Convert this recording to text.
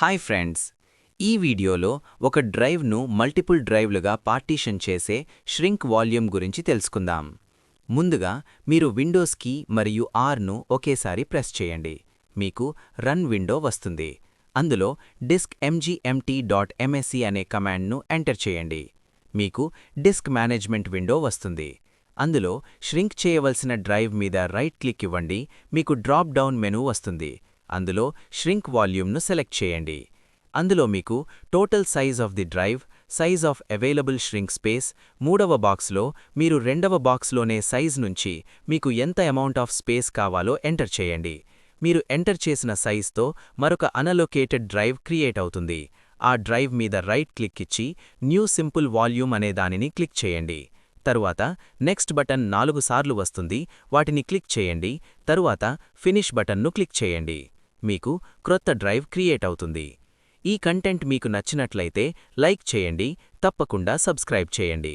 Hi friends, ఈ వీడియోలో ఒక డ్రైవ్ను మల్టిపుల్ డ్రైవ్లుగా పార్టీషన్ చేసే ష్రింక్ వాల్యూమ్ గురించి తెలుసుకుందాం. ముందుగా మీరు విండోస్ కీ మరియు ఆర్ను ఒకేసారి ప్రెస్ చేయండి. మీకు రన్ విండో వస్తుంది. అందులో డిస్క్ mgmt.msc అనే కమాండ్ను ఎంటర్ చేయండి. మీకు డిస్క్ మేనేజ్మెంట్ విండో వస్తుంది. అందులో ష్రింక్ చేయవలసిన డ్రైవ్ మీద రైట్ క్లిక్ ఇవ్వండి. మీకు డ్రాప్ డౌన్ మెనూ వస్తుంది. అందులో ష్రింక్ వాల్యూమ్ను సెలెక్ట్ చేయండి. అందులో మీకు total size of the drive, size of available shrink space, మూడవ బాక్స్లో మీరు రెండవ బాక్స్లోనే సైజ్ నుంచి మీకు ఎంత అమౌంట్ ఆఫ్ స్పేస్ కావాలో ఎంటర్ చేయండి. మీరు ఎంటర్ చేసిన సైజ్తో మరొక అన్అలోకేటెడ్ డ్రైవ్ క్రియేట్ అవుతుంది. ఆ డ్రైవ్ మీద రైట్ క్లిక్ ఇచ్చి న్యూ సింపుల్ వాల్యూమ్ అనే దానిని క్లిక్ చేయండి. తరువాత నెక్స్ట్ బటన్ 4 సార్లు వస్తుంది. వాటిని క్లిక్ చేయండి. తరువాత ఫినిష్ బటన్ను క్లిక్ చేయండి. మీకు క్రొత్త డ్రైవ్ క్రియేట్ అవుతుంది. ఈ కంటెంట్ మీకు నచ్చినట్లయితే లైక్ చేయండి. తప్పకుండా సబ్స్క్రైబ్ చేయండి.